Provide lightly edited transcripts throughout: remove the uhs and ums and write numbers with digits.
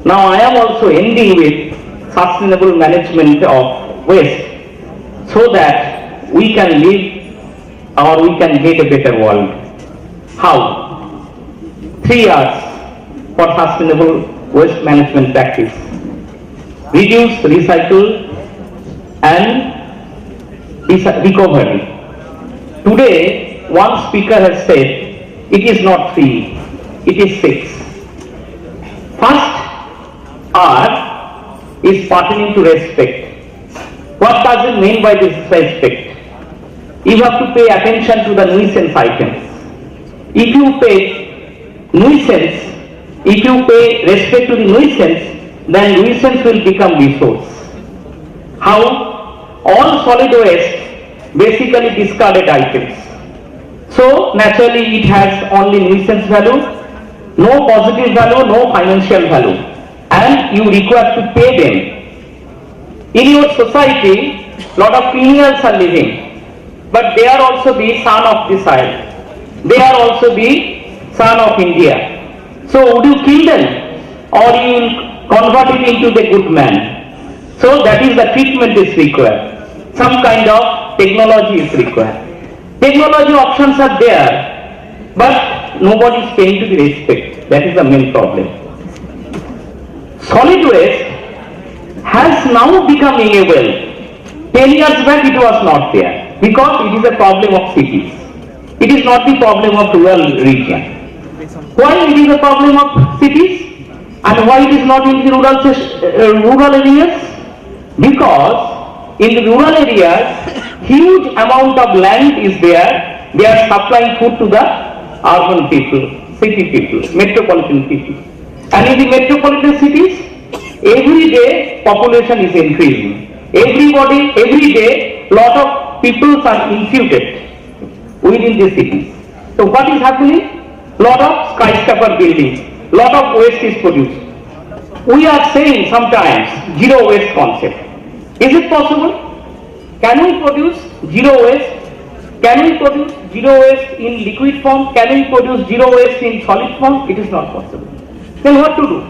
Now I am also ending with sustainable management of waste so that we can live or we can get a better world. How? 3 R's for sustainable waste management practice. Reduce, recycle and recovery. Today, one speaker has said, it is not 3, it is 6. First R is pertaining to respect. What does it mean by this respect? You have to pay attention to the nuisance items. If you pay nuisance, if you pay respect to the nuisance, then nuisance will become resource. How? All solid waste basically discarded items. So naturally it has only nuisance value, no positive value, no financial value, and you require to pay them. In your society, lot of criminals are living, but they are also the son of this island. They are also the son of India. So would you kill them or you will convert it into the good man? So that is the treatment is required. Some kind of technology is required. Technology options are there, but nobody is paying to the respect. That is the main problem. Solid waste has now become able. 10 years back it was not there because it is a problem of cities. It is not the problem of rural region. Why it is a problem of cities and why it is not in the rural areas? Because in the rural areas, huge amount of land is there. They are supplying food to the urban people, city people, metropolitan people. And in the metropolitan cities, every day population is increasing. Every day, lot of people are infected within the cities. So what is happening? Lot of skyscraper buildings, lot of waste is produced. We are saying sometimes zero waste concept. Is it possible? Can we produce zero waste? Can we produce zero waste in liquid form? Can we produce zero waste in solid form? It is not possible. Then what to do?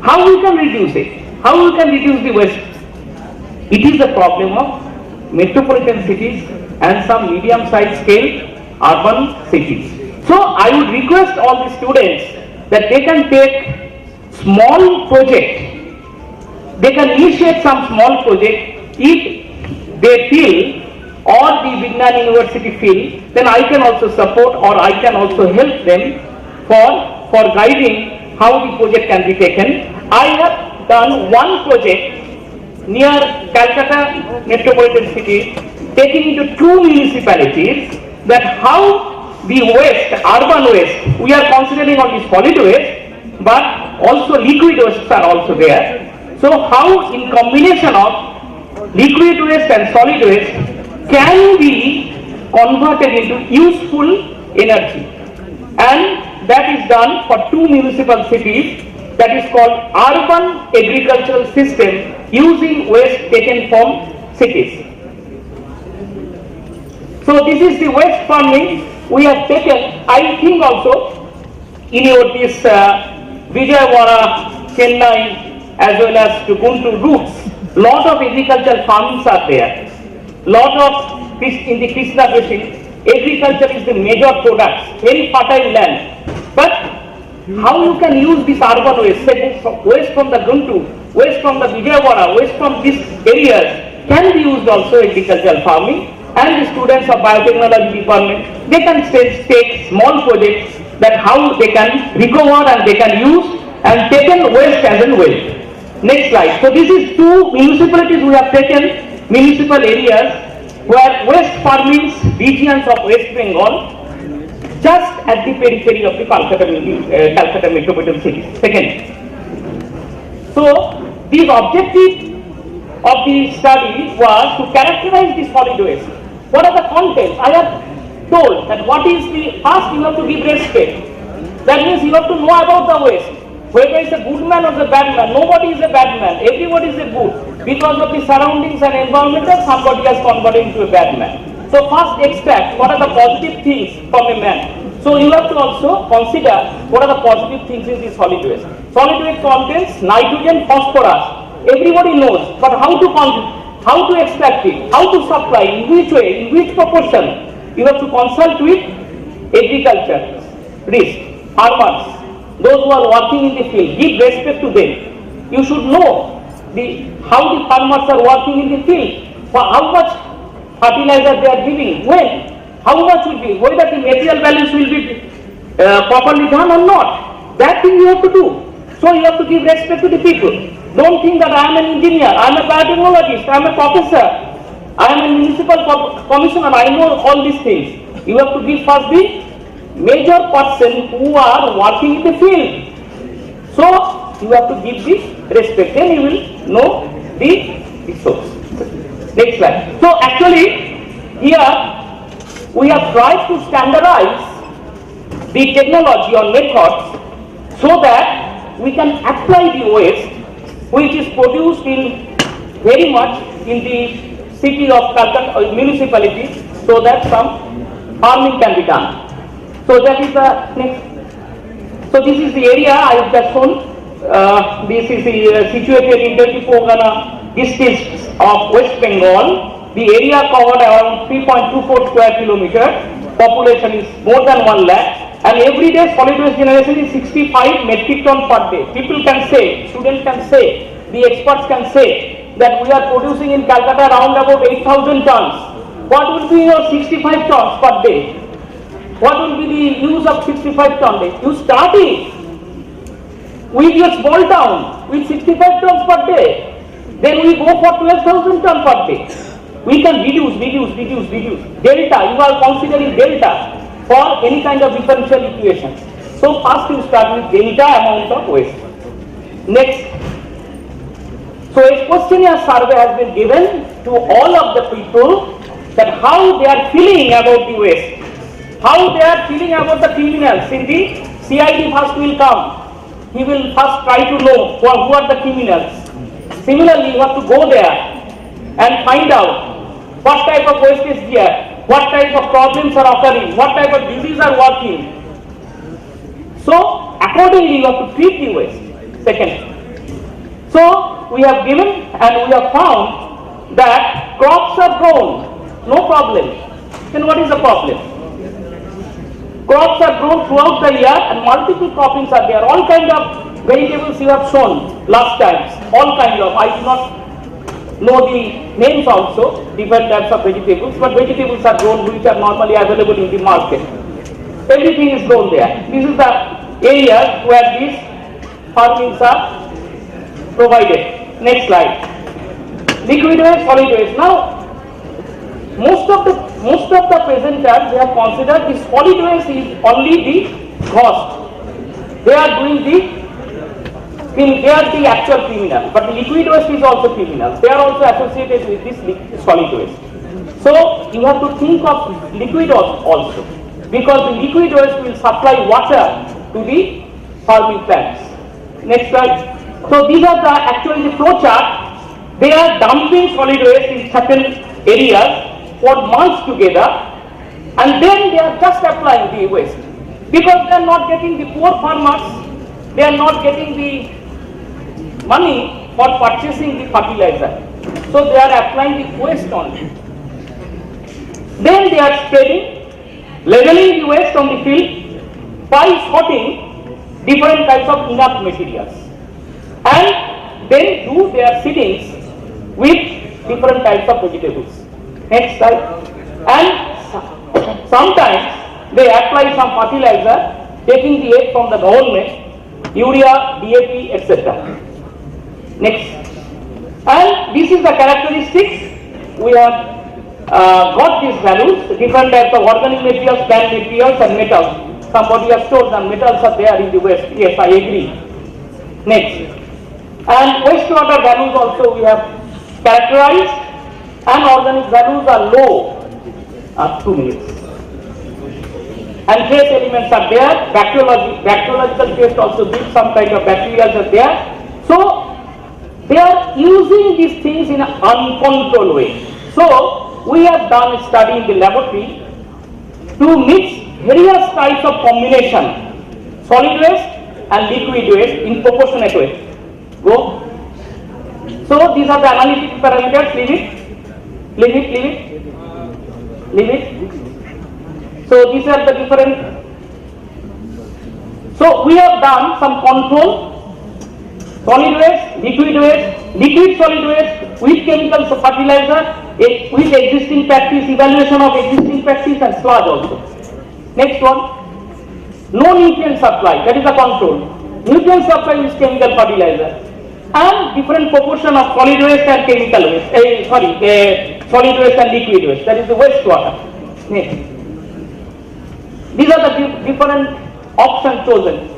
How we can reduce it? How we can reduce the waste? It is a problem of metropolitan cities and some medium-sized scale urban cities. So I would request all the students that they can take small project. They can initiate some small project if they feel or the Vignan University feel, then I can also support or I can also help them for guiding how the project can be taken. I have done one project near Calcutta metropolitan city, taking into 2 municipalities, that how the waste, urban waste, we are considering only solid waste, but also liquid wastes are also there. So how in combination of liquid waste and solid waste can be converted into useful energy, and that is done for 2 municipal cities, that is called urban agricultural system using waste taken from cities. So this is the waste farming we have taken. I think also in your this Vijayawada, Chennai as well as to Guntur routes, lot of agricultural farms are there. Lot of in the Krishna basin, agriculture is the major product, very fertile land. But how you can use this urban waste, say waste from the Guntur, waste from the Vijayawada, waste from these areas can be used also in agricultural farming. And the students of biotechnology department, they can take small projects that how they can recover and they can use and taken waste as a wealth. Next slide. So this is 2 municipalities we have taken, municipal areas where waste farming regions of West Bengal, just at the periphery of the Calcutta metropolitan city. Second. So the objective of the study was to characterize the solid waste. What are the contents? I have told that what is the, first you have to give respect. That means you have to know about the waste. Whether it's a good man or a bad man, nobody is a bad man, everybody is a good. Because of the surroundings and environment, somebody has converted into a bad man. So first extract what are the positive things from a man. So you have to also consider what are the positive things in this solid waste. Solid waste contains nitrogen, phosphorus. Everybody knows, but how to extract it, how to supply, in which way, in which proportion. You have to consult with agriculture, farmers, those who are working in the field. Give respect to them. You should know how the farmers are working in the field, for how much fertilizer they are giving, when, how much will be, whether the material values will be properly done or not. That thing you have to do. So you have to give respect to the people. Don't think that I am an engineer, I am a biotechnologist, I am a professor, I am a municipal commissioner, I know all these things. You have to give first the major person who are working in the field. So you have to give the respect, then you will know the resource. Next slide. So actually here we have tried to standardize the technology or methods so that we can apply the waste which is produced in very much in the city of Calcutta or municipality, so that some farming can be done. So that is the next. So this is the area I have just shown. This is situated in 24 Gana districts of West Bengal. The area covered around 3.24 square kilometer. Population is more than 1 lakh. And every day solid waste generation is 65 metric ton per day. People can say, students can say, the experts can say that we are producing in Calcutta around about 8,000 tons. What will be your 65 tons per day? What will be the use of 65 tons day? You start it with your small town with 65 tons per day. Then we go for 12,000 tons per day. We can reduce. Delta, you are considering delta for any kind of differential equation. So first you start with delta amount of waste. Next. So a questionnaire survey has been given to all of the people that how they are feeling about the waste. How they are feeling about the criminals. In the CID first will come. He will first try to know who are the criminals. Similarly, you have to go there and find out what type of waste is there, what type of problems are occurring, what type of diseases are working. So accordingly you have to treat the waste. Second. So we have given and we have found that crops are grown, no problem. Then what is the problem? Crops are grown throughout the year and multiple croppings are there. All kind of vegetables you have shown last times. All kind of, I do not know the names also, different types of vegetables, but vegetables are grown which are normally available in the market. Everything is grown there. This is the area where these farmings are provided. Next slide. Liquid waste, solid waste. Now, most of the presenters, they have considered the solid waste is only the cost. They are doing they are the actual criminal, but the liquid waste is also criminal. They are also associated with this solid waste. So you have to think of liquid also, because the liquid waste will supply water to the farming plants. Next slide. So these are actually the flow chart. They are dumping solid waste in certain areas for months together, and then they are just applying the waste, because they are not getting the poor farmers, they are not getting the money for purchasing the fertilizer, so they are applying the waste only. Then they are spreading, leveling the waste on the field by sorting different types of inert materials, and then do their seedings with different types of vegetables. Next slide. And sometimes they apply some fertilizer, taking the aid from the government, urea, DAP, etc. Next. And this is the characteristics. We have got these values, different types of organic materials, plant materials and metals. Somebody has told that metals are there in the waste. Yes, I agree. Next. And wastewater values also we have characterized. And organic values are low, 2 minutes. And trace elements are there, bacteriological test also gives some kind of bacteria are there. So they are using these things in an uncontrolled way. So we have done a study in the laboratory to mix various types of combination, solid waste and liquid waste in proportionate way. Go. So these are the analytic parameters. Leave it. Leave it. Leave it. Leave it. So these are the different. So we have done some control, solid waste, liquid solid waste with chemical fertilizer, with existing practice, evaluation of existing practice and sludge also. Next one, no nutrient supply, that is the control. Nutrient supply with chemical fertilizer and different proportion of solid waste and chemical waste, solid waste and liquid waste, that is the wastewater. Next. These are the different options chosen.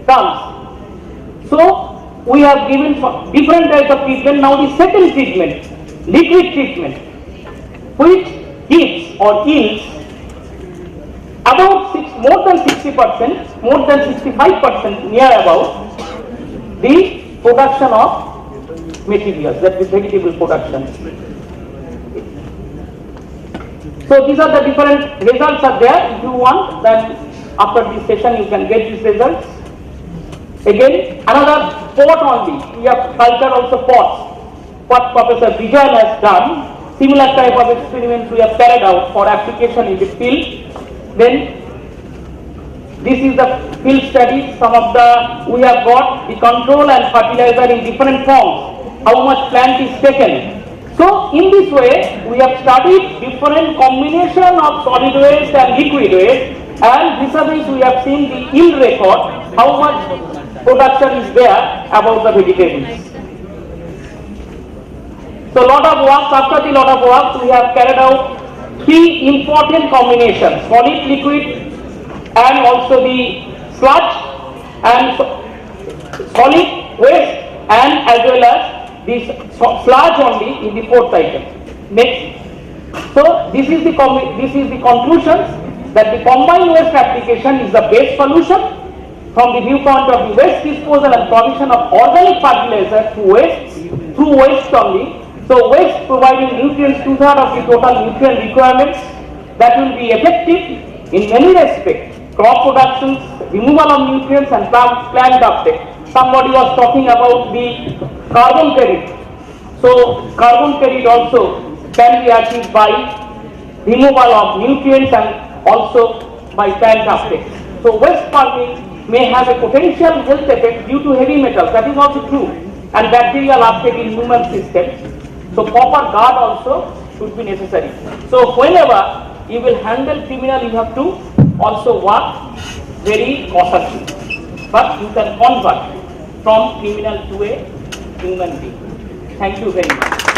Terms. So we have given different types of treatment. Now the second treatment, liquid treatment, which gives or yields about more than 60%, more than 65% near about the production of materials, that is vegetable production. So these are the different results are there. If you want, then after this session you can get these results. Again, another pot only. We have culture also pots. What Professor Vijay has done. Similar type of experiments we have carried out for application in the field. Then this is the field study. Some of the we have got the control and fertilizer in different forms. How much plant is taken. So in this way we have studied different combination of solid waste and liquid waste, and vis-a-vis we have seen the yield record, how much production is there about the vegetables. So lot of work, after the lot of work we have carried out three important combinations, solid, liquid and also the sludge and solid waste and as well as this sludge only in the fourth item. Next. So this is the conclusions that the combined waste application is the best solution from the viewpoint of the waste disposal and provision of organic fertilizer through waste only. So waste providing nutrients, 2/3 of the total nutrient requirements, that will be effective in many respects. Crop productions, removal of nutrients and plant uptake. Somebody was talking about the carbon credit. So carbon credit also can be achieved by removal of nutrients and also by plant uptake. So waste farming may have a potential health effect due to heavy metals, that is also true, and bacterial uptake in human systems. So proper guard also should be necessary. So whenever you will handle criminal, you have to also work very cautiously. But you can convert from criminal to a human being. Thank you very much.